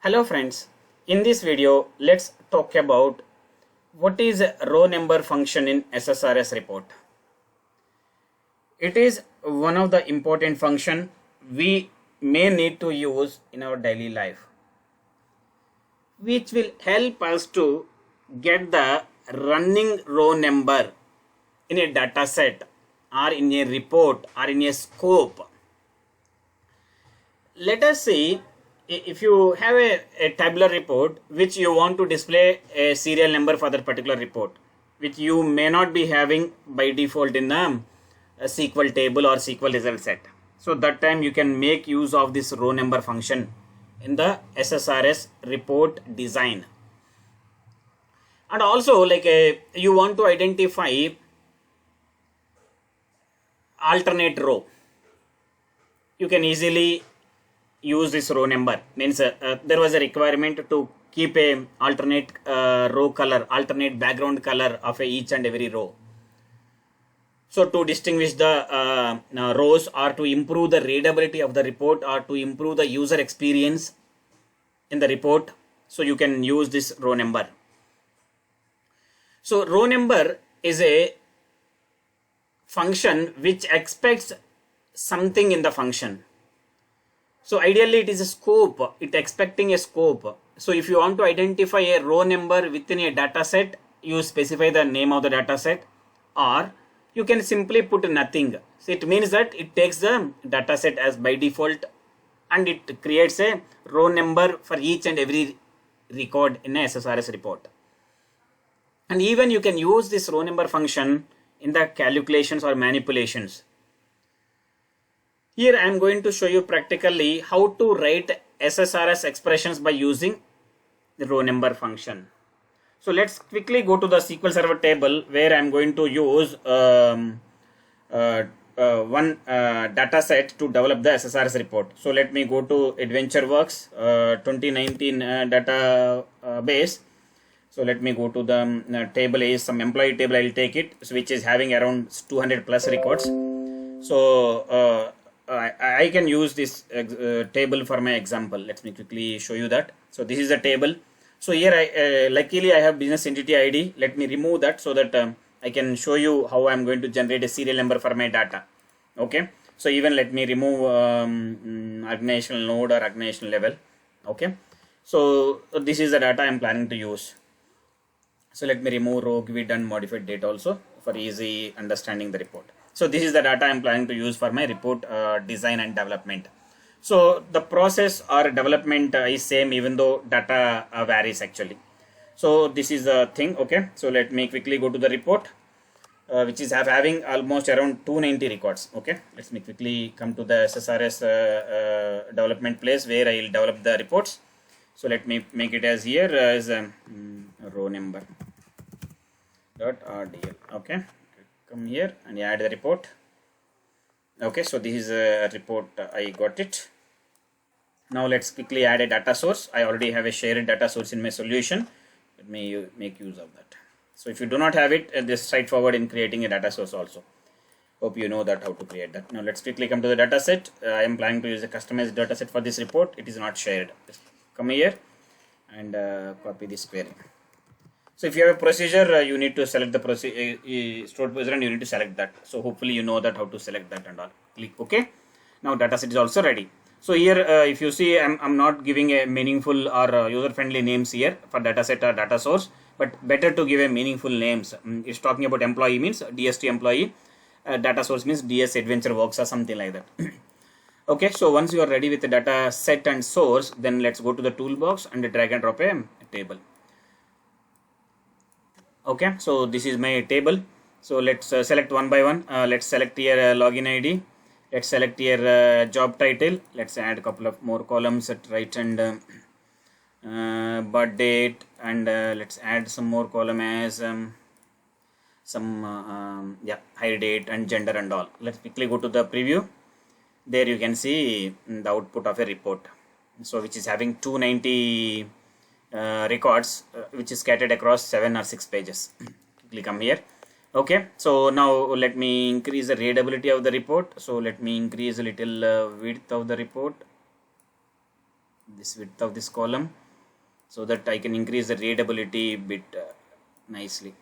Hello friends, in this video let's talk about what is a row number function in SSRS report. It is one of the important function we may need to use in our daily life, which will help us to get the running row number in a data set or in a report or in a scope. Let us see, if you have a tabular report which you want to display a serial number for that particular report, which you may not be having by default in a SQL table or SQL result set. So that time you can make use of this row number function in the SSRS report design. And also you want to identify alternate row. You can easily use this row number. Means there was a requirement to keep a alternate row color, alternate background color of each and every row. So to distinguish the rows or to improve the readability of the report or to improve the user experience in the report, so you can use this row number. So row number is a function which expects something in the function. So ideally it is a scope, it expecting a scope. So if you want to identify a row number within a data set, you specify the name of the data set, or you can simply put nothing. So it means that it takes the data set as by default and it creates a row number for each and every record in a SSRS report. And even you can use this row number function in the calculations or manipulations. Here I am going to show you practically how to write SSRS expressions by using the row number function. So let's quickly go to the SQL Server table where I am going to use one data set to develop the SSRS report. So let me go to AdventureWorks 2019 database. So let me go to the table is some employee table. I will take it, which is having around 200 plus records. So I can use this table for my example. Let me quickly show you that. So this is the table. So here I luckily I have business entity ID. Let me remove that so that I can show you how I am going to generate a serial number for my data. Okay. So even let me remove organizational node or organizational level. Okay. So this is the data I am planning to use. So let me remove row, grid and modified date also for easy understanding the report. So this is the data I am planning to use for my report design and development. So the process or development is same even though data varies actually. So this is the thing. Okay. So let me quickly go to the report which is having almost around 290 records. Okay. Let me quickly come to the SSRS development place where I will develop the reports. So let me make it as here as row number .rdl. Okay. Come here and add the report. Okay, so this is a report. I got it. Now let's quickly add a data source. I already have a shared data source in my solution. Let me make use of that. So if you do not have it, this straightforward in creating a data source also. Hope you know that how to create that. Now let's quickly come to the data set. I am planning to use a customized data set for this report. It is not shared. Just come here and copy this query. So if you have a procedure, you need to select the stored procedure and you need to select that. So hopefully you know that how to select that and all. Click OK. Now data set is also ready. So here if you see I'm not giving a meaningful or user friendly names here for data set or data source, but better to give a meaningful names. It's talking about employee means DST employee, data source means DS AdventureWorks or something like that. Okay, so once you are ready with the data set and source, then let's go to the toolbox and drag and drop a table. Okay, so this is my table. So let's select one by one. Let's select here login ID. Let's select here job title. Let's add a couple of more columns at right and birth date, and let's add some more column as hire date and gender and all. Let's quickly go to the preview. There you can see the output of a report. So which is having 290 records which is scattered across 7 or 6 pages. Click on here. Okay, so now let me increase the readability of the report. So let me increase a little width of the report. this width of this column so that I can increase the readability bit nicely.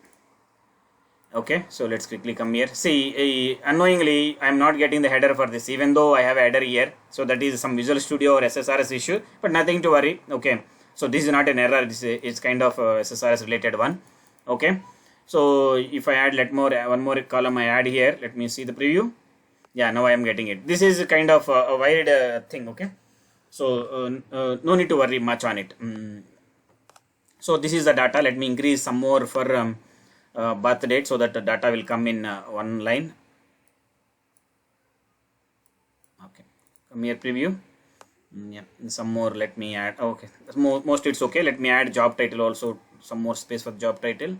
Okay, so let's quickly come here. See, unknowingly I am not getting the header for this, even though I have a header here. So that is some Visual Studio or SSRS issue, but nothing to worry. Okay, so this is not an error, it's kind of SSRS related one. Okay, so if I add one more column I add here, let me see the preview. Yeah, now I am getting it. This is kind of a wide thing. Okay, so no need to worry much on it. So this is the data. Let me increase some more for birth date so that the data will come in one line. Okay, come here, preview. Yeah, some more let me add. Okay, most it's okay. Let me add job title also, some more space for job title.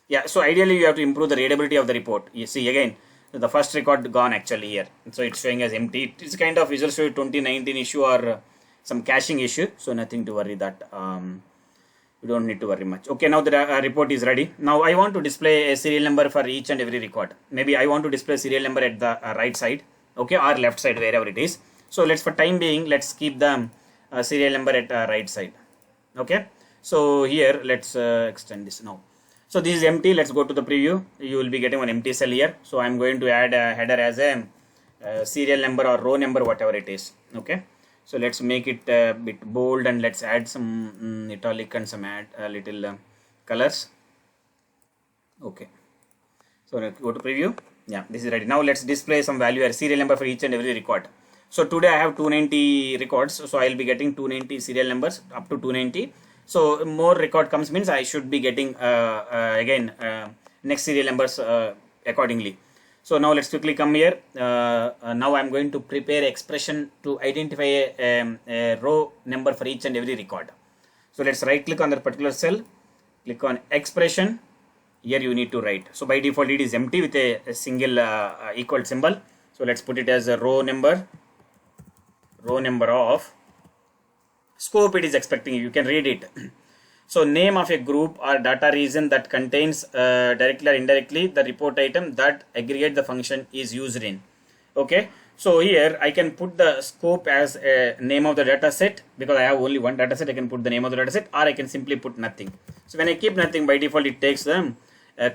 Yeah, so ideally you have to improve the readability of the report. You see again the first record gone actually here, so it's showing as empty. It's kind of Visual Studio 2019 issue or some caching issue, so nothing to worry that. You don't need to worry much. Okay, now the report is ready. Now I want to display a serial number for each and every record. Maybe I want to display serial number at the right side, okay, or left side, wherever it is. So let's, for time being, let's keep the serial number at right side. Okay, so here let's extend this now. So this is empty. Let's go to the preview. You will be getting one empty cell here. So I'm going to add a header as a serial number or row number, whatever it is. Okay, so let's make it a bit bold and let's add some italic and some little colors. Okay, so let's go to preview. Yeah, this is ready. Now let's display some value as serial number for each and every record. So today I have 290 records, so I will be getting 290 serial numbers up to 290. So more record comes means I should be getting again next serial numbers accordingly. So now let's quickly come here. Now I'm going to prepare expression to identify a row number for each and every record. So let's right click on that particular cell, click on expression. Here you need to write. So by default it is empty with a single equal symbol. So let's put it as a row number of scope. It is expecting, you can read it. So name of a group or data region that contains directly or indirectly the report item that aggregate the function is used in. Okay, so here I can put the scope as a name of the data set. Because I have only one data set, I can put the name of the data set, or I can simply put nothing. So when I keep nothing, by default it takes the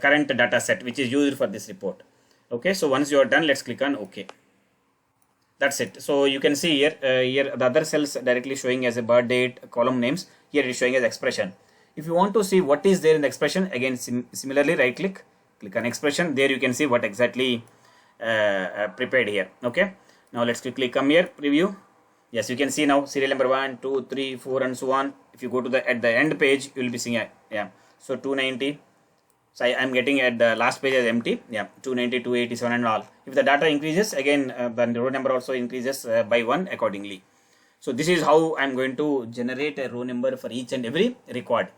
current data set which is used for this report. Okay, so once you are done, let's click on OK. That's it. So you can see here, here the other cells directly showing as a birth date, column names. Here it is showing as expression. If you want to see what is there in the expression, again similarly right click on expression. There you can see what exactly prepared here. Okay. Now let's quickly come here, preview. Yes, you can see now serial number 1, 2, 3, 4 and so on. If you go to the at the end page, you will be seeing yeah. So 290. So I am getting at the last page as empty. Yeah, 290, 287 and all. If the data increases, again the row number also increases by 1 accordingly. So this is how I am going to generate a row number for each and every record.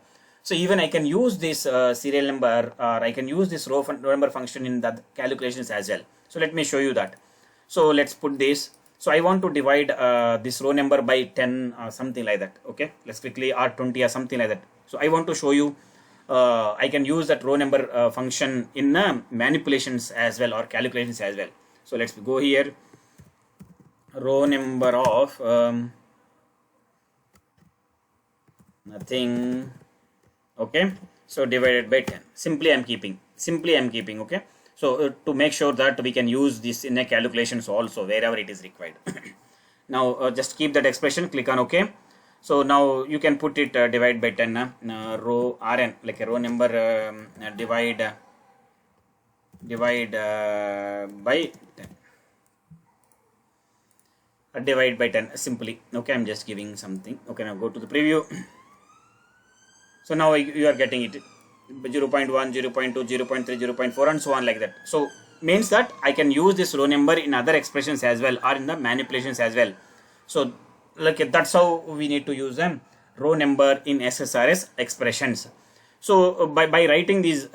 So even I can use this serial number, or I can use this row number function in the calculations as well. So let me show you that. So let's put this. So I want to divide this row number by 10 or something like that. Okay, let's quickly, or 20 or something like that. So I want to show you I can use that row number function in manipulations as well, or calculations as well. So let's go here, row number of nothing. Okay, so divided by 10. Simply I'm keeping. Okay, so to make sure that we can use this in a calculations also wherever it is required. Now just keep that expression, click on OK. So now you can put it divide by 10 row rn, like a row number divide by 10. Divide by 10 simply. Okay, I'm just giving something. Okay, now go to the preview. So now you are getting it 0.1, 0.2, 0.3, 0.4 and so on like that. So means that I can use this row number in other expressions as well, or in the manipulations as well. So like that's how we need to use them, row number in SSRS expressions. So by writing these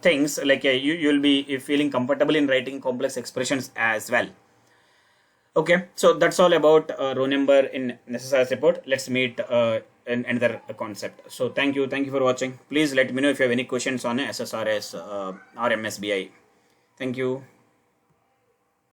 things, like you will be feeling comfortable in writing complex expressions as well. Okay, so that's all about row number in SSRS report. Let's meet in another concept. So thank you for watching. Please let me know if you have any questions on SSRS or MSBI. Thank you.